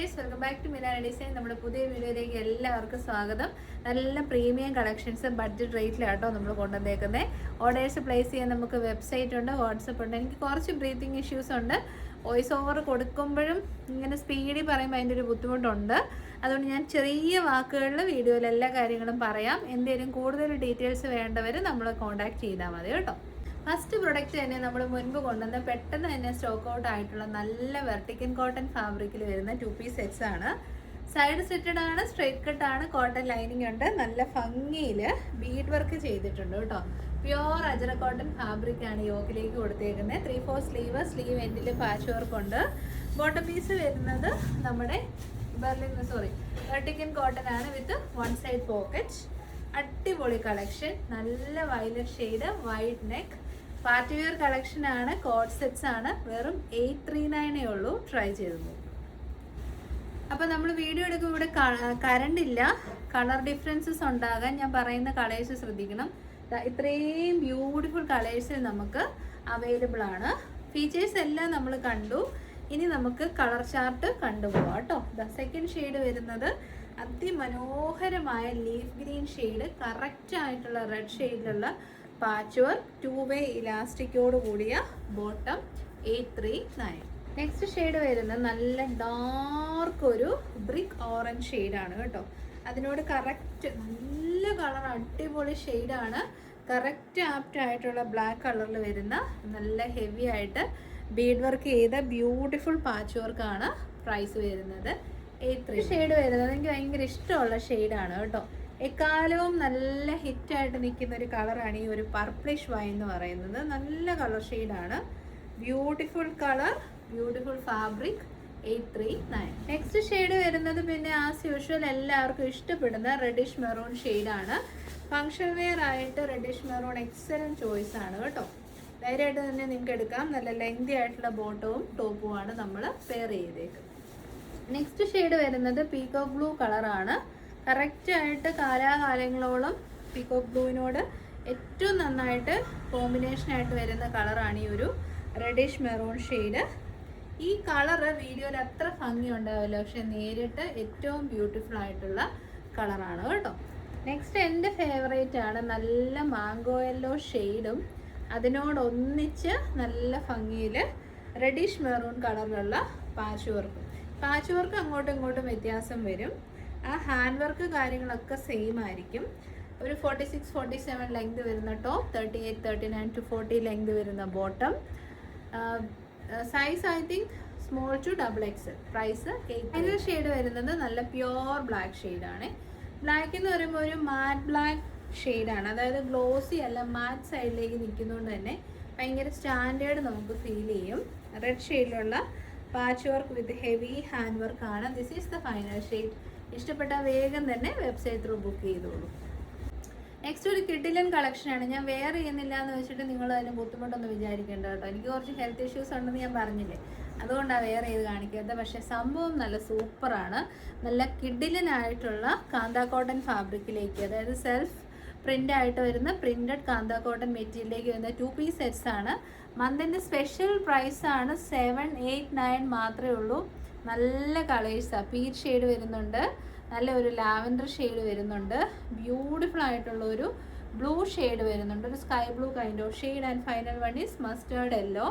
Guys, welcome back to Mina design. നമ്മുടെ പുതിയ വീഡിയോയിലേക്ക് എല്ലാവർക്കും സ്വാഗതം. നല്ല പ്രീമിയം കളക്ഷൻസ് ബഡ്ജറ്റ് റേറ്റിലാട്ടോ നമ്മൾ കൊണ്ടുവന്നേക്കുന്നത്. ഓർഡേഴ്സ് പ്ലേസ് ചെയ്യാൻ നമുക്ക് വെബ്സൈറ്റ് ഉണ്ട്, വാട്സപ്പ് ഉണ്ട്. എനിക്ക് കുറച്ച് ബ്രീത്തിങ് ഇഷ്യൂസ് ഉണ്ട്. വോയിസ് ഓവർ കൊടുക്കുമ്പോഴും ഇങ്ങനെ സ്പീഡിൽ പറയുമ്പോൾ അതിൻ്റെ ഒരു ബുദ്ധിമുട്ടുണ്ട്. അതുകൊണ്ട് ഞാൻ ചെറിയ വാക്കുകളിൽ വീഡിയോയിൽ എല്ലാ കാര്യങ്ങളും പറയാം. എന്തെങ്കിലും കൂടുതൽ ഡീറ്റെയിൽസ് വേണ്ടവർ നമ്മൾ കോൺടാക്ട് ചെയ്താൽ മതി കേട്ടോ. ഫസ്റ്റ് പ്രൊഡക്റ്റ് തന്നെ നമ്മൾ മുൻപ് കൊണ്ടുവന്ന് പെട്ടെന്ന് തന്നെ സ്റ്റോക്ക് ഔട്ട് ആയിട്ടുള്ള നല്ല വെർട്ടിക്കൻ കോട്ടൺ ഫാബ്രിക്കിൽ വരുന്ന 2 പീസ് സെറ്റ്സ് ആണ്. സൈഡ് സെറ്റഡ് ആണ്, സ്ട്രെയിറ്റ് കട്ട് ആണ്, കോട്ടൺ ലൈനിങ് ഉണ്ട്. നല്ല ഭംഗിയിൽ ബീഡ് വർക്ക് ചെയ്തിട്ടുണ്ട് കേട്ടോ. പ്യുവർ അജറ കോട്ടൺ ഫാബ്രിക് ആണ് യോക്കിലേക്ക് കൊടുത്തേക്കുന്നത്. 3/4 സ്ലീവ് എൻഡിൽ പാച്ച് വർക്ക് ഉണ്ട്. ബോട്ടം പീസ് വരുന്നത് നമ്മുടെ വെർട്ടിക്കൻ കോട്ടൺ ആണ് വിത്ത് 1 സൈഡ് പോക്കറ്റ്. അടിപൊളി കളക്ഷൻ, നല്ല violet shade, white neck, party wear collection ആണ്. കോഡ് സെറ്റ്സ് ആണ്. വെറും 839 ഉള്ളൂ. ട്രൈ ചെയ്ത് നോക്കും. അപ്പോൾ നമ്മൾ വീഡിയോ എടുക്കുമ്പോൾ ഇവിടെ കറണ്ട് ഇല്ല, കളർ ഡിഫറൻസസ് ഉണ്ടാകാൻ ഞാൻ പറയുന്ന കളേഴ്സ് ശ്രദ്ധിക്കണം. ഇത്രയും ബ്യൂട്ടിഫുൾ കളേഴ്സിൽ നമുക്ക് അവൈലബിൾ ആണ്. ഫീച്ചേഴ്സ് എല്ലാം നമ്മൾ കണ്ടു. ഇനി നമുക്ക് കളർ ചാർട്ട് കണ്ടുപോകാം കേട്ടോ. സെക്കൻഡ് ഷെയ്ഡ് വരുന്നത് അതിമനോഹരമായ ലീഫ് ഗ്രീൻ ഷെയ്ഡ്, കറക്റ്റ് ആയിട്ടുള്ള റെഡ് ഷെയ്ഡിലുള്ള പാച്ച് വർക്ക്, 2-വേ ഇലാസ്റ്റിക്കോട് കൂടിയ ബോട്ടം, 839. നെക്സ്റ്റ് ഷെയ്ഡ് വരുന്നത് നല്ല ഡാർക്ക് ഒരു ബ്രിക്ക് ഓറഞ്ച് ഷെയ്ഡാണ് കേട്ടോ. അതിനോട് കറക്റ്റ് നല്ല കളർ, അടിപൊളി ഷെയ്ഡാണ്. കറക്റ്റ് ആപ്റ്റ് ആയിട്ടുള്ള ബ്ലാക്ക് കളറിൽ വരുന്ന നല്ല ഹെവി ആയിട്ട് ബീഡ് വർക്ക് ചെയ്ത ബ്യൂട്ടിഫുൾ പാച്ച് വർക്കാണ്. പ്രൈസ് വരുന്നത് 839. ഷെയ്ഡ് വരുന്നത് എനിക്ക് ഭയങ്കര ഇഷ്ടമുള്ള ഷെയ്ഡാണ് കേട്ടോ. എക്കാലവും നല്ല ഹിറ്റായിട്ട് നിൽക്കുന്ന ഒരു കളറാണ് ഈ ഒരു പർപ്പിളിഷ് വൈൻ എന്ന് പറയുന്നത്. നല്ല കളർ ഷെയ്ഡാണ്. Beautiful colour, beautiful fabric, 839. Next shade വരുന്നത് പിന്നെ ആസ് യൂഷ്വൽ എല്ലാവർക്കും ഇഷ്ടപ്പെടുന്ന റെഡിഷ് മെറൂൺ ഷെയ്ഡാണ്. ഫങ്ഷൻ വെയർ ആയിട്ട് റെഡിഷ് മെറൂൺ എക്സലൻറ്റ് ചോയ്സ് ആണ് കേട്ടോ. ധൈര്യമായിട്ട് തന്നെ നിങ്ങൾക്ക് എടുക്കാം. നല്ല ലെങ്തി ആയിട്ടുള്ള ബോട്ടവും ടോപ്പുമാണ് നമ്മൾ പെയർ ചെയ്തേക്കുന്നത്. നെക്സ്റ്റ് ഷെയ്ഡ് വരുന്നത് പീകോക്ക് ബ്ലൂ കളറാണ്. കറക്റ്റായിട്ട് കാലാകാലങ്ങളോളം പീകോക്ക് ബ്ലൂവിനോട് ഏറ്റവും നന്നായിട്ട് കോമ്പിനേഷനായിട്ട് വരുന്ന കളറാണ് ഈ ഒരു റെഡിഷ് മെറൂൺ ഷെയ്ഡ്. ഈ കളറ് വീഡിയോയിൽ അത്ര ഭംഗി ഉണ്ടാവില്ല, പക്ഷെ നേരിട്ട് ഏറ്റവും ബ്യൂട്ടിഫുൾ ആയിട്ടുള്ള കളറാണ് കേട്ടോ. നെക്സ്റ്റ് എൻ്റെ ഫേവറേറ്റ് ആണ് നല്ല മാംഗോ യെല്ലോ ഷെയ്ഡും അതിനോടൊന്നിച്ച് നല്ല ഭംഗിയിൽ റെഡിഷ് മെറൂൺ കളറിലുള്ള പാച്ച് വർക്കും. പാച്ച് വർക്ക് അങ്ങോട്ടും ഇങ്ങോട്ടും വ്യത്യാസം വരും. ആ ഹാൻഡ് വർക്ക് കാര്യങ്ങളൊക്കെ സെയിം ആയിരിക്കും. ഒരു 46-47 ലെങ്ത് വരുന്ന ടോപ്പ്, 38-39 to 40 ലെങ്ത് വരുന്ന bottom. Size I think small to XXL. Price 8. അതിൻ്റെ ഷെയ്ഡ് വരുന്നത് നല്ല പ്യുവർ ബ്ലാക്ക് ഷെയ്ഡാണ്. ബ്ലാക്ക് എന്ന് പറയുമ്പോൾ ഒരു മാറ്റ് ബ്ലാക്ക് ഷെയ്ഡാണ്. അതായത് ഗ്ലോസി അല്ല, മാറ്റ് സൈഡിലേക്ക് നിൽക്കുന്നതുകൊണ്ട് തന്നെ ഭയങ്കര സ്റ്റാൻഡേർഡ് നമുക്ക് ഫീൽ ചെയ്യും. റെഡ് ഷെയ്ഡിലുള്ള patch work with heavy hand വർക്കാണ്. This is the final shade. ഇഷ്ടപ്പെട്ട വേഗം തന്നെ വെബ്സൈറ്റ് ത്രൂ ബുക്ക് ചെയ്തോളൂ. നെക്സ്റ്റ് ഒരു കിഡിലൻ കളക്ഷനാണ്. ഞാൻ വെയർ ചെയ്യുന്നില്ല എന്ന് വെച്ചിട്ട് നിങ്ങൾ അതിന് ബുദ്ധിമുട്ടൊന്നും വിചാരിക്കേണ്ട കേട്ടോ. എനിക്ക് കുറച്ച് ഹെൽത്ത് ഇഷ്യൂസ് ഉണ്ടെന്ന് ഞാൻ പറഞ്ഞില്ലേ, അതുകൊണ്ടാണ് വെയർ ചെയ്ത് കാണിക്കാത്തത്. പക്ഷേ സംഭവം നല്ല സൂപ്പറാണ്. നല്ല കിഡിലനായിട്ടുള്ള കാന്ത കോട്ടൺ ഫാബ്രിക്കിലേക്ക്, അതായത് സെൽഫ് പ്രിൻ്റ് ആയിട്ട് വരുന്ന പ്രിൻറ്റഡ് കാന്ത കോട്ടൺ മെറ്റീരിയലിലേക്ക് വരുന്ന 2 പീസ് സെറ്റ്സ് ആണ്. മന്തിൻ്റെ സ്പെഷ്യൽ പ്രൈസാണ് 789 മാത്രമേ ഉള്ളൂ. നല്ല കളേഴ്സാണ്. പീച്ച് ഷെയ്ഡ് വരുന്നുണ്ട്, നല്ല ഒരു ലാവൻഡർ ഷെയ്ഡ് വരുന്നുണ്ട്, ബ്യൂട്ടിഫുൾ ആയിട്ടുള്ള ഒരു ബ്ലൂ ഷെയ്ഡ് വരുന്നുണ്ട്, ഒരു sky blue kind of shade. And final one is mustard yellow.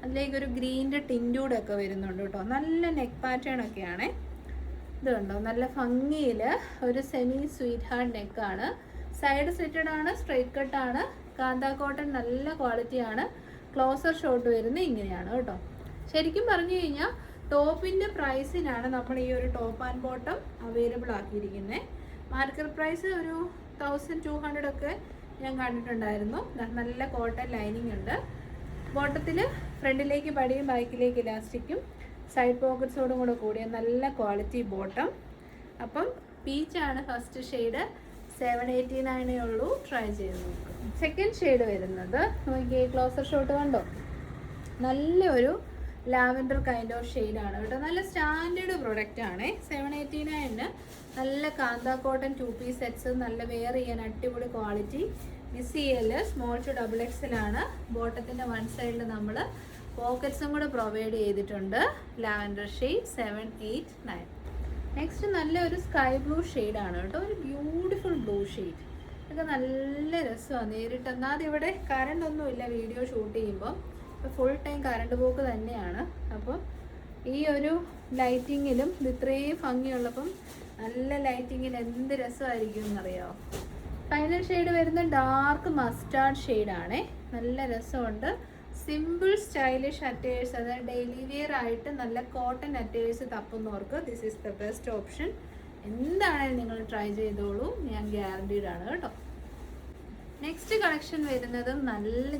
അതിലേക്ക് ഒരു ഗ്രീൻ്റെ ടിൻറ്റൂടെ ഒക്കെ വരുന്നുണ്ട് കേട്ടോ. നല്ല നെക്ക് പാറ്റേൺ ഒക്കെയാണ്. ഇത് കണ്ടോ, നല്ല ഭംഗിയിൽ ഒരു സെമി സ്വീറ്റ് ഹാർട്ട് നെക്കാണ്. സൈഡ് സെറ്റഡ് ആണ്, സ്ട്രെയിറ്റ് കട്ടാണ്. കാന്ത കോട്ടൺ നല്ല ക്വാളിറ്റിയാണ്. ക്ലോസർ ഷോട്ട് വരുന്നത് ഇങ്ങനെയാണ് കേട്ടോ. ശരിക്കും പറഞ്ഞു കഴിഞ്ഞാൽ ടോപ്പിൻ്റെ പ്രൈസിനാണ് നമ്മൾ ഈ ഒരു ടോപ്പ് ആൻഡ് ബോട്ടം അവൈലബിൾ ആക്കിയിരിക്കുന്നത്. മാർക്കറ്റ് പ്രൈസ് ഒരു 1200 ഒക്കെ ഞാൻ കണ്ടിട്ടുണ്ടായിരുന്നു. നല്ല കോട്ടൺ ലൈനിങ് ഉണ്ട്. ബോട്ടത്തിൽ ഫ്രണ്ടിലേക്ക് പടിയും ബാക്കിലേക്ക് ഇലാസ്റ്റിക്കും സൈഡ് പോക്കറ്റ്സോടും കൂടെ കൂടിയ നല്ല ക്വാളിറ്റി ബോട്ടം. അപ്പം പീച്ചാണ് ഫസ്റ്റ് ഷെയ്ഡ്. 789 ഉള്ളൂ. ട്രൈ ചെയ്ത് നോക്കുക. സെക്കൻഡ് ഷെയ്ഡ് വരുന്നത് നോക്കിയേ, ക്ലോസർ ഷോട്ട് കണ്ടോ, നല്ലൊരു ലാവൻഡർ കൈൻഡ് ഓഫ് ഷെയ്ഡാണ് കേട്ടോ. നല്ല സ്റ്റാൻഡേർഡ് പ്രൊഡക്റ്റ് ആണ്. 789 നല്ല കാന്ത കോട്ടൺ 2 പീസ് സെറ്റ്സ്, നല്ല വെയർ ചെയ്യാൻ അടിപൊളി ക്വാളിറ്റി. മിസ് ചെയ്യൽ സ്മോൾ ടു XXL ആണ്. ബോട്ടത്തിൻ്റെ 1 സൈഡിൽ നമ്മൾ പോക്കറ്റ്സും കൂടെ പ്രൊവൈഡ് ചെയ്തിട്ടുണ്ട്. Lavender shade 789. നെക്സ്റ്റ് നല്ലൊരു സ്കൈ ബ്ലൂ ഷെയ്ഡാണ് കേട്ടോ, ഒരു ബ്യൂട്ടിഫുൾ ബ്ലൂ ഷെയ്ഡ്. ഇതൊക്കെ നല്ല രസമാണ് നേരിട്ട്. എന്നാൽ ഇവിടെ കറണ്ട് ഒന്നുമില്ല വീഡിയോ ഷൂട്ട് ചെയ്യുമ്പോൾ, ഇപ്പോൾ ഫുൾ ടൈം കറണ്ട് പോക്ക് തന്നെയാണ്. അപ്പോൾ ഈ ഒരു ലൈറ്റിങ്ങിലും ഇത് ഇത്രയും ഭംഗിയുള്ളപ്പം നല്ല ലൈറ്റിങ്ങിൽ എന്ത് രസമായിരിക്കും എന്നറിയാമോ. ഫൈനൽ ഷെയ്ഡ് വരുന്ന ഡാർക്ക് മസ്റ്റാർഡ് ഷെയ്ഡാണേ, നല്ല രസമുണ്ട്. സിമ്പിൾ സ്റ്റൈലിഷ് അറ്റയേഴ്സ്, അതായത് ഡെയിലി വെയർ ആയിട്ട് നല്ല കോട്ടൺ അറ്റയേഴ്സ് തപ്പുന്നവർക്ക് this is the best option. എന്താണെങ്കിലും നിങ്ങൾ ട്രൈ ചെയ്തോളൂ, ഞാൻ ഗ്യാരണ്ടീഡ് ആണ് കേട്ടോ. നെക്സ്റ്റ് കളക്ഷൻ വരുന്നത്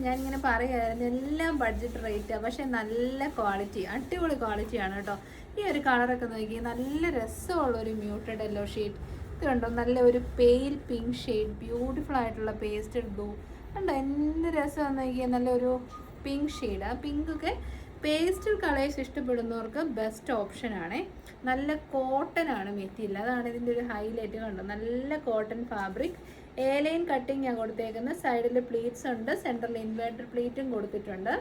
ഞാനിങ്ങനെ പറയുമായിരുന്നു എല്ലാം ബഡ്ജറ്റ് റേറ്റാണ്, പക്ഷേ നല്ല ക്വാളിറ്റി, അടിപൊളി ക്വാളിറ്റിയാണ് കേട്ടോ. ഈ ഒരു കളറൊക്കെ നോക്കി നല്ല രസമുള്ളൊരു മ്യൂട്ടഡ് യെല്ലോ ഷെയ്ഡ്. ഇത് കണ്ടോ, നല്ല ഒരു പെയിൽ പിങ്ക് ഷെയ്ഡ്, ബ്യൂട്ടിഫുൾ ആയിട്ടുള്ള പേസ്റ്റഡ് ബ്ലൂ കണ്ടോ, എന്ത് രസമാണെന്ന് നോക്കിയാൽ. നല്ലൊരു പിങ്ക് ഷെയ്ഡ്, ആ പിങ്കൊക്കെ പേസ്റ്റൽ കളേഴ്സ് ഇഷ്ടപ്പെടുന്നവർക്ക് ബെസ്റ്റ് ഓപ്ഷനാണ്. നല്ല കോട്ടൺ ആണ് മെറ്റീരിയൽ, അതാണ് ഇതിൻ്റെ ഒരു ഹൈലൈറ്റ്. കണ്ടോ, നല്ല കോട്ടൺ ഫാബ്രിക്. ലൈൻ കട്ടിങ് ഞാൻ കൊടുത്തേക്കുന്നത്. സൈഡിൽ പ്ലീറ്റ്സ് ഉണ്ട്, സെൻറ്ററിൽ ഇൻവേർട്ടർ പ്ലീറ്റും കൊടുത്തിട്ടുണ്ട്.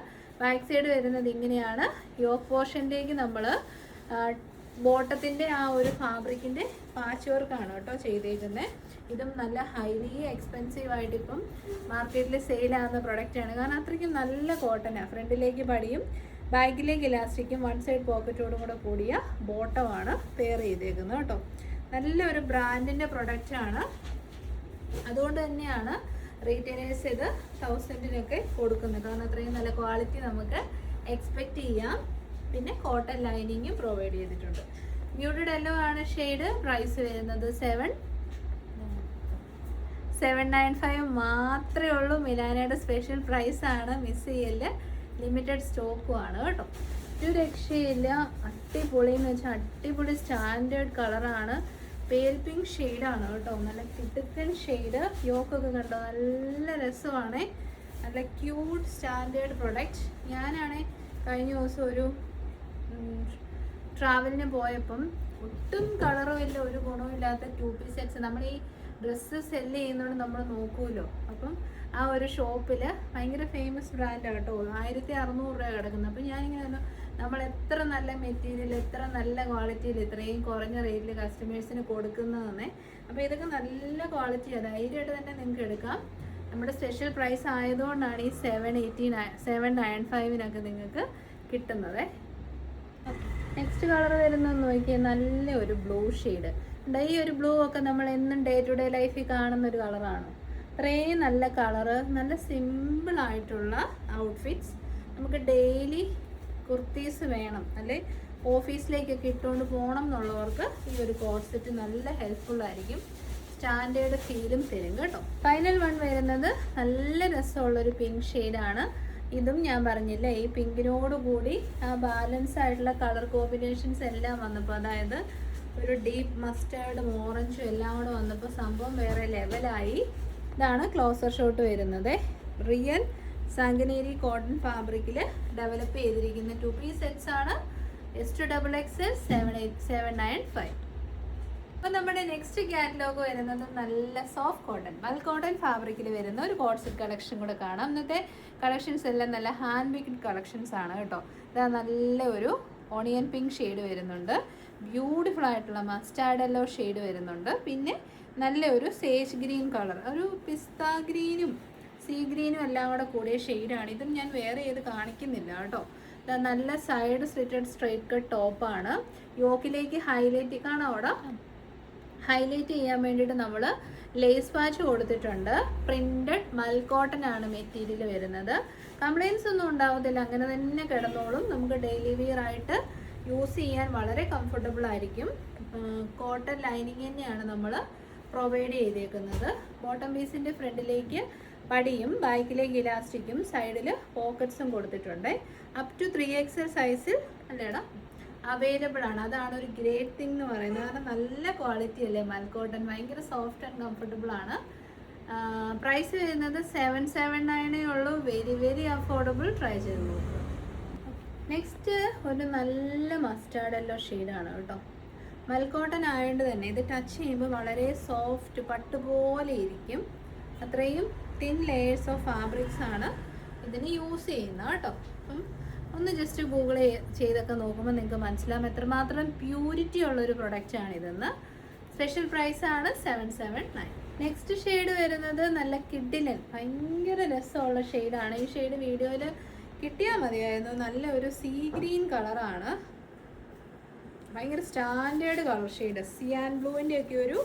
ബാക്ക് സൈഡ് വരുന്നത് ഇങ്ങനെയാണ്. യോക്ക് പോർഷനിലേക്ക് നമ്മൾ ബോട്ടത്തിൻ്റെ ആ ഒരു ഫാബ്രിക്കിൻ്റെ പാച്ച് വർക്കാണ് കേട്ടോ ചെയ്തേക്കുന്നത്. ഇതും നല്ല ഹൈലി എക്സ്പെൻസീവ് ആയിട്ട് ഇപ്പം മാർക്കറ്റിൽ സെയിലാകുന്ന പ്രൊഡക്റ്റാണ്, കാരണം അത്രയ്ക്കും നല്ല കോട്ടനാണ്. ഫ്രണ്ടിലേക്ക് പടിയും ബാക്കിലേക്ക് ഇലാസ്റ്റിക്കും വൺ സൈഡ് പോക്കറ്റോടും കൂടെ കൂടിയ ബോട്ടമാണ് പെയർ ചെയ്തേക്കുന്നത് കേട്ടോ. നല്ലൊരു ബ്രാൻഡിൻ്റെ പ്രൊഡക്റ്റാണ്, അതുകൊണ്ട് തന്നെയാണ് റീറ്റെയിലേഴ്സ് ഇത് 1000-നൊക്കെ കൊടുക്കുന്നത്, കാരണം അത്രയും നല്ല ക്വാളിറ്റി നമുക്ക് എക്സ്പെക്റ്റ് ചെയ്യാം. പിന്നെ കോട്ടൺ ലൈനിങ്ങും പ്രൊവൈഡ് ചെയ്തിട്ടുണ്ട്. മ്യൂട്ടഡ് യെല്ലോ ആണ് ഷെയ്ഡ്. പ്രൈസ് വരുന്നത് 795 മാത്രമേ ഉള്ളൂ. മിലാനയുടെ സ്പെഷ്യൽ പ്രൈസാണ്, മിസ് ചെയ്യല്. ലിമിറ്റഡ് സ്റ്റോക്കും ആണ് കേട്ടോ. ഒരു രക്ഷയില്ല, അടിപൊളി എന്ന് വെച്ചാൽ അടിപൊളി സ്റ്റാൻഡേർഡ് കളറാണ്. പേൽ പിങ്ക് ഷെയ്ഡാണ് കേട്ടോ, നല്ല കിടുക്കൻ ഷെയ്ഡ്. യോക്കൊക്കെ കണ്ടോ, നല്ല രസമാണ്. നല്ല ക്യൂട്ട് സ്റ്റാൻഡേർഡ് പ്രൊഡക്റ്റ്. ഞാനാണേ കഴിഞ്ഞ ദിവസം ഒരു ട്രാവലിന് പോയപ്പം ഒട്ടും കളറും ഇല്ല, ഒരു ഗുണവും ഇല്ലാത്ത 2 പീസ് സെറ്റ്സ്. നമ്മൾ ഈ ഡ്രസ്സ് സെല്ല് ചെയ്യുന്നതുകൊണ്ട് നമ്മൾ നോക്കുമല്ലോ. അപ്പം ആ ഒരു ഷോപ്പിൽ ഭയങ്കര ഫേമസ് ബ്രാൻഡാണ് കേട്ടോ, 1600 രൂപ കിടക്കുന്നത്. അപ്പം ഞാനിങ്ങനെ നമ്മൾ എത്ര നല്ല മെറ്റീരിയൽ, എത്ര നല്ല ക്വാളിറ്റിയിൽ ഇത്രയും കുറഞ്ഞ റേറ്റിൽ കസ്റ്റമേഴ്സിന് കൊടുക്കുന്നതെന്നേ. അപ്പോൾ ഇതൊക്കെ നല്ല ക്വാളിറ്റിയാണ്, ധൈര്യമായിട്ട് തന്നെ നിങ്ങൾക്ക് എടുക്കാം. നമ്മുടെ സ്പെഷ്യൽ പ്രൈസ് ആയതുകൊണ്ടാണ് ഈ 795-നൊക്കെ നിങ്ങൾക്ക് കിട്ടുന്നത്. നെക്സ്റ്റ് കളർ വരുന്നതെന്ന് നോക്കിയാൽ നല്ല ഒരു ബ്ലൂ ഷെയ്ഡ്. ഈ ഒരു ബ്ലൂ ഒക്കെ നമ്മൾ എന്നും ഡേ ടു ഡേ ലൈഫിൽ കാണുന്ന ഒരു കളറാണ്. അത്രയും നല്ല കളറ്, നല്ല സിമ്പിളായിട്ടുള്ള ഔട്ട്ഫിറ്റ്സ്. നമുക്ക് ഡെയിലി കുർത്തീസ് വേണം, അല്ലെ ഓഫീസിലേക്കൊക്കെ ഇട്ടുകൊണ്ട് പോകണം എന്നുള്ളവർക്ക് ഈ ഒരു കോട്ട് സെറ്റ് നല്ല ഹെൽപ്ഫുൾ ആയിരിക്കും. സ്റ്റാൻഡേർഡ് ഫീലും തരും കേട്ടോ. ഫൈനൽ വൺ വരുന്നത് നല്ല രസമുള്ളൊരു പിങ്ക് ഷെയ്ഡാണ്. ഇതും ഞാൻ പറഞ്ഞില്ല, ഈ പിങ്കിനോട് കൂടി ആ ബാലൻസ് ആയിട്ടുള്ള കളർ കോമ്പിനേഷൻസ് എല്ലാം വന്നപ്പോൾ, അതായത് ഒരു ഡീപ്പ് മസ്റ്റാർഡും ഓറഞ്ചും എല്ലാം കൂടെ വന്നപ്പോൾ സംഭവം വേറെ ലെവലായി. ഇതാണ് ക്ലോസർ ഷോട്ട് വരുന്നത്. റിയൽ സാങ്കനേരി കോട്ടൺ ഫാബ്രിക്കിൽ ഡെവലപ്പ് ചെയ്തിരിക്കുന്ന 2 പീസ് സെറ്റ്സ് ആണ്. S2XXL 795. അപ്പോൾ നമ്മുടെ നെക്സ്റ്റ് കാറ്റലോഗ് വരുന്നത് നല്ല സോഫ്റ്റ് കോട്ടൺ ബൾക്ക് കോട്ടൺ ഫാബ്രിക്കിൽ വരുന്ന ഒരു കോട്ട് സെറ്റ് കളക്ഷൻ കൂടെ കാണാം. ഇന്നത്തെ കളക്ഷൻസ് എല്ലാം നല്ല ഹാൻഡ് മേക്ഡ് കളക്ഷൻസ് ആണ് കേട്ടോ. ഇതാ നല്ല ഒരു ഓണിയൻ പിങ്ക് ഷെയ്ഡ് വരുന്നുണ്ട്, ബ്യൂട്ടിഫുൾ ആയിട്ടുള്ള മസ്റ്റാർഡ് യെല്ലോ ഷെയ്ഡ് വരുന്നുണ്ട്, പിന്നെ നല്ല ഒരു സേജ് ഗ്രീൻ കളർ, ഒരു പിസ്ത ഗ്രീനും സീ ഗ്രീനും എല്ലാം കൂടെ കൂടിയ ഷെയ്ഡാണ്. ഇതും ഞാൻ വേറെ ചെയ്ത് കാണിക്കുന്നില്ല കേട്ടോ. നല്ല സൈഡ് സ്ലിറ്റഡ് സ്ട്രൈറ്റ് കട്ട് ടോപ്പാണ്. യോക്കിലേക്ക് ഹൈലൈറ്റ് കാണാം, അവിടെ ഹൈലൈറ്റ് ചെയ്യാൻ വേണ്ടിയിട്ട് നമ്മൾ ലേസ് പാച്ച് കൊടുത്തിട്ടുണ്ട്. പ്രിന്റഡ് മൽക്കോട്ടൺ ആണ് മെറ്റീരിയൽ വരുന്നത്. കംപ്ലൈൻസ് ഒന്നും ഉണ്ടാവത്തില്ല, അങ്ങനെ തന്നെ കിടന്നോളും. നമുക്ക് ഡെയിലി വെയർ ആയിട്ട് യൂസ് ചെയ്യാൻ വളരെ കംഫർട്ടബിൾ ആയിരിക്കും. കോട്ടൺ ലൈനിങ് തന്നെയാണ് നമ്മൾ പ്രൊവൈഡ് ചെയ്തേക്കുന്നത്. ബോട്ടം പീസിൻ്റെ ഫ്രണ്ടിലേക്ക് പടിയും ബാക്കിലേക്ക് ഇലാസ്റ്റിക്കും സൈഡിൽ പോക്കറ്റ്സും കൊടുത്തിട്ടുണ്ട്. അപ് ടു 3XL സൈസിൽ അല്ലേടാ അവൈലബിൾ ആണ്. അതാണ് ഒരു ഗ്രേറ്റ് തിങ് എന്ന് പറയുന്നത്, കാരണം നല്ല ക്വാളിറ്റി അല്ലേ മൽക്കോട്ടൺ, ഭയങ്കര സോഫ്റ്റ് ആൻഡ് കംഫർട്ടബിൾ ആണ്. പ്രൈസ് വരുന്നത് 779 ഉള്ളൂ. Very very affordable. ട്രൈ ചെയ്ത് നോക്കുക. നെക്സ്റ്റ് ഒരു നല്ല മസ്റ്റാർഡ് യെല്ലോ ഷെയ്ഡാണ് കേട്ടോ. മൽക്കോട്ടൺ ആയതുകൊണ്ട് തന്നെ ഇത് ടച്ച് ചെയ്യുമ്പോൾ വളരെ സോഫ്റ്റ് പട്ട് പോലെ ഇരിക്കും. അത്രയും തിൻ ലെയേഴ്സ് ഓഫ് ഫാബ്രിക്സ് ആണ് ഇതിന് യൂസ് ചെയ്യുന്നത് കേട്ടോ. അപ്പം ഒന്ന് ജസ്റ്റ് ഗൂഗിൾ ചെയ്തൊക്കെ നോക്കുമ്പോൾ നിങ്ങൾക്ക് മനസ്സിലാവും എത്രമാത്രം പ്യൂരിറ്റി ഉള്ളൊരു പ്രൊഡക്റ്റാണിതെന്ന്. സ്പെഷ്യൽ പ്രൈസാണ് 779. നെക്സ്റ്റ് ഷെയ്ഡ് വരുന്നത് നല്ല കിഡിലൻ, ഭയങ്കര രസമുള്ള ഷെയ്ഡാണ്. ഈ ഷെയ്ഡ് വീഡിയോയിൽ കിട്ടിയാൽ മതിയായിരുന്നു. നല്ല ഒരു സീ ഗ്രീൻ കളറാണ്, ഭയങ്കര സ്റ്റാൻഡേർഡ് കളർ ഷെയ്ഡ്. സിയാൻ ബ്ലൂവിൻ്റെ ഒക്കെ ഒരു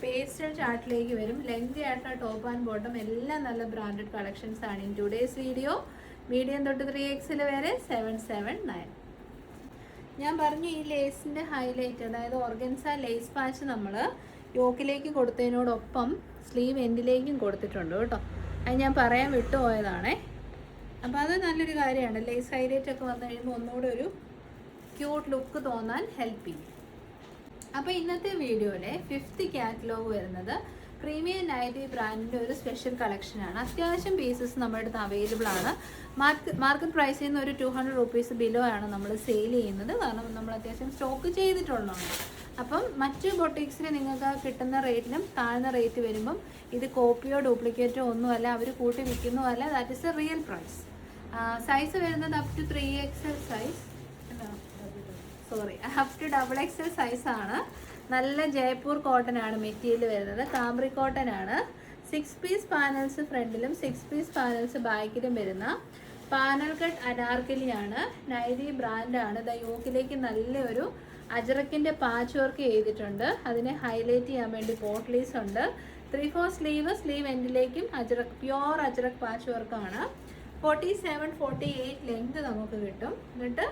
പേസ്റ്റൽ ചാർട്ടിലേക്ക് വരും. ലെങ്തി ആയിട്ടുള്ള ടോപ്പ് ആൻഡ് ബോട്ടം എല്ലാം നല്ല ബ്രാൻഡഡ് കളക്ഷൻസ് ആണ്. ഇൻ ടുഡേയ്സ് വീഡിയോ മീഡിയം തൊട്ട് 3XL വരെ 779. ഞാൻ പറഞ്ഞു ഈ ലേസിൻ്റെ ഹൈലൈറ്റ്, അതായത് ഓർഗൻസ ലേസ് പാച്ച് നമ്മൾ യോക്കിലേക്ക് കൊടുത്തതിനോടൊപ്പം സ്ലീവ് എൻഡിലേക്കും കൊടുത്തിട്ടുണ്ട് കേട്ടോ. അത് ഞാൻ പറയാൻ വിട്ടുപോയതാണേ. അപ്പോൾ അത് നല്ലൊരു കാര്യമാണ്. ലേസ് ഹൈലൈറ്റ് ഒക്കെ വന്നു കഴിയുമ്പോൾ ഒന്നുകൂടെ ഒരു ക്യൂട്ട് ലുക്ക് തോന്നാൻ ഹെൽപ്പ് ചെയ്യും. അപ്പോൾ ഇന്നത്തെ വീഡിയോയിലെ 5th കാറ്റലോഗ് വരുന്നത് പ്രീമിയം നൈറ്റി ബ്രാൻഡിൻ്റെ ഒരു സ്പെഷ്യൽ കളക്ഷനാണ്. അത്യാവശ്യം പീസസ് നമ്മുടെ അടുത്ത് അവൈലബിൾ ആണ്. മാർക്കറ്റ് പ്രൈസിൽ നിന്ന് ഒരു 200 റുപ്പീസ് ബിലോ ആണ് നമ്മൾ സെയിൽ ചെയ്യുന്നത്. കാരണം നമ്മൾ അത്യാവശ്യം സ്റ്റോക്ക് ചെയ്തിട്ടുള്ളതാണ്. അപ്പം മറ്റ് ബൊട്ടിക്സിൽ നിങ്ങൾക്ക് കിട്ടുന്ന റേറ്റിലും താഴ്ന്ന റേറ്റ് വരുമ്പം ഇത് കോപ്പിയോ ഡ്യൂപ്ലിക്കേറ്റോ ഒന്നുമല്ല, അവർ കൂട്ടി വിൽക്കുന്നതല്ല. That is a real price. Size വരുന്നത് up to 3XL size, up to XXL സൈസാണ്. നല്ല ജയ്പൂർ കോട്ടൺ ആണ് മെറ്റീരിയൽ വരുന്നത്. കാംബ്രി കോട്ടൺ ആണ്. 6 പീസ് പാനൽസ് ഫ്രണ്ടിലും 6 പീസ് പാനൽസ് ബാക്കിലും വരുന്ന പാനൽ കട്ട് അനാർക്കലിയാണ്. നൈറ്റി ബ്രാൻഡാണ്. ദ യോക്കിലേക്ക് നല്ലൊരു അജറക്കിൻ്റെ പാച്ച് വർക്ക് ചെയ്തിട്ടുണ്ട്. അതിനെ ഹൈലൈറ്റ് ചെയ്യാൻ വേണ്ടി പോട്ട്ലീസ് ഉണ്ട്. 3/4 സ്ലീവ് എൻഡിലേക്കും അജറക്ക്, പ്യോർ അജറക്ക് പാച്ച് വർക്കാണ്. 47-48 ലെങ്ത് നമുക്ക് കിട്ടും. എന്നിട്ട്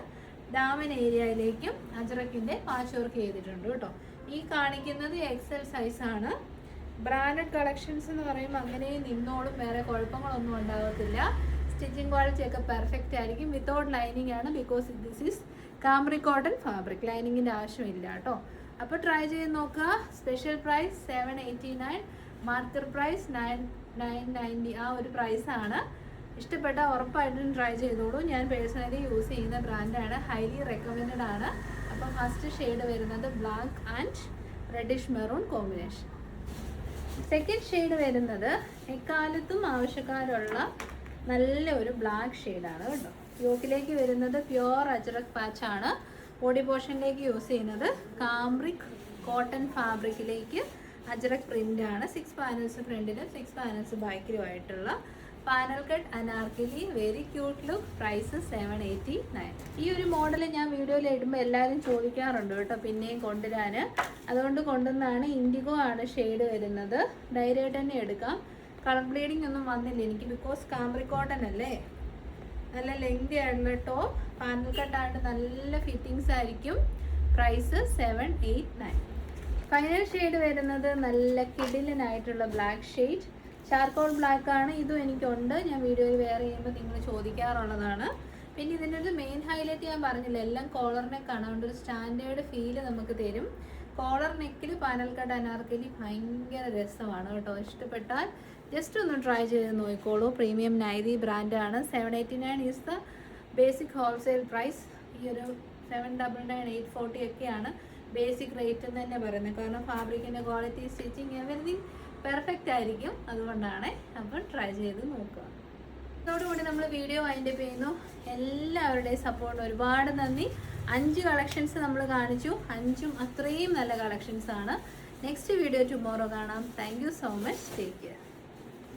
ഡാമൻ ഏരിയയിലേക്കും അജറക്കിൻ്റെ പാച്ച് വർക്ക് ചെയ്തിട്ടുണ്ട് കേട്ടോ. ഈ കാണിക്കുന്നത് XL സൈസാണ്. ബ്രാൻഡഡ് കളക്ഷൻസ് എന്ന് പറയുമ്പോൾ അങ്ങനെ നിന്നോളും, വേറെ കുഴപ്പങ്ങളൊന്നും ഉണ്ടാകത്തില്ല. സ്റ്റിച്ചിങ് ക്വാളിറ്റി ഒക്കെ പെർഫെക്റ്റ് ആയിരിക്കും. വിത്തൗട്ട് ലൈനിങ് ആണ്, because this is cambric cotton fabric. ലൈനിങ്ങിൻ്റെ ആവശ്യമില്ല കേട്ടോ. അപ്പോൾ ട്രൈ ചെയ്ത് നോക്കുക. Special price 789, market price 990. ആ ഒരു പ്രൈസാണ്. ഇഷ്ടപ്പെട്ട ഉറപ്പായിട്ടും ട്രൈ ചെയ്തോളൂ. ഞാൻ പേഴ്സണലി യൂസ് ചെയ്യുന്ന ബ്രാൻഡാണ്. ഹൈലി റെക്കമെൻഡഡ് ആണ്. അപ്പോൾ ഫസ്റ്റ് ഷെയ്ഡ് വരുന്നത് black and reddish maroon combination. Second shade വരുന്നത് എക്കാലത്തും ആവശ്യക്കാരുള്ള നല്ല ഒരു ബ്ലാക്ക് ഷെയ്ഡാണ് കേട്ടോ. യോക്കിലേക്ക് വരുന്നത് പ്യോർ അജറക് പാച്ചാണ്. ബോഡി പോർഷനിലേക്ക് യൂസ് ചെയ്യുന്നത് കാംബ്രിക് കോട്ടൺ ഫാബ്രിക്കിലേക്ക് അജറക് പ്രിൻ്റാണ്. 6 പാനൽസ് ഫ്രണ്ടിലും 6 പാനൽസ് ബാക്കിലുമായിട്ടുള്ള panel cut Anarkali. Very cute look. Price 789. ഈ ഒരു മോഡൽ ഞാൻ വീഡിയോയിൽ ഇടുമ്പോൾ എല്ലാവരും ചോദിക്കാറുണ്ട് കേട്ടോ, പിന്നെയും കൊണ്ടുവരാൻ. അതുകൊണ്ട് കൊണ്ടുവന്നാണ്. ഇൻഡിഗോ ആണ് ഷെയ്ഡ് വരുന്നത്. ഡയറക്റ്റ് തന്നെ എടുക്കാം. കളർ ബ്ലീഡിംഗ് ഒന്നും വന്നില്ല എനിക്ക്, ബിക്കോസ് കാംബ്രി കോട്ടൺ അല്ലേ. നല്ല ലെങ്തി ആയിട്ടുള്ള ടോപ്പ്, പാനൽ കട്ടായിട്ട് നല്ല ഫിറ്റിങ്സ് ആയിരിക്കും. പ്രൈസ് 789. ഫൈനൽ ഷെയ്ഡ് വരുന്നത് നല്ല കിഡിലനായിട്ടുള്ള ബ്ലാക്ക് ഷെയ്ഡ്. ചാർക്കോൾ ബ്ലാക്ക് ആണ്. ഇതും എനിക്കുണ്ട്. ഞാൻ വീഡിയോയിൽ വെയർ ചെയ്യുമ്പോൾ നിങ്ങൾ ചോദിക്കാറുള്ളതാണ്. പിന്നെ ഇതിൻ്റെ ഒരു മെയിൻ ഹൈലൈറ്റ് ഞാൻ പറഞ്ഞില്ല, എല്ലാം കോളർ നെക്കാണ്. അതുകൊണ്ട് ഒരു സ്റ്റാൻഡേർഡ് ഫീല് നമുക്ക് തരും. കോളർ നെക്കിൽ പാനൽ കട്ട് അനാർക്കലി ഭയങ്കര രസമാണ് കേട്ടോ. ഇഷ്ടപ്പെട്ടാൽ ജസ്റ്റ് ഒന്ന് ട്രൈ ചെയ്ത് നോക്കിക്കോളൂ. പ്രീമിയം നൈറ്റി ബ്രാൻഡാണ്. 789 is the basic wholesale price. ഈ ഒരു 799, 840 ഒക്കെയാണ് ബേസിക് റേറ്റ് എന്ന് തന്നെ പറയുന്നത്. കാരണം ഫാബ്രിക്കിൻ്റെ ക്വാളിറ്റി, സ്റ്റിച്ചിങ്, എവരിതിങ് പെർഫെക്റ്റ് ആയിരിക്കും. അതുകൊണ്ടാണ്. അപ്പോൾ ട്രൈ ചെയ്ത് നോക്കുക. അതോടുകൂടി നമ്മൾ വീഡിയോ വൈൻഡപ്പ് ചെയ്യുന്നു. എല്ലാവരുടെയും സപ്പോർട്ട് ഒരുപാട് നന്ദി. 5 കളക്ഷൻസ് നമ്മൾ കാണിച്ചു. 5ഉം അത്രയും നല്ല കളക്ഷൻസ് ആണ്. നെക്സ്റ്റ് വീഡിയോ ടുമോറോ കാണാം. Thank you so much. Take care.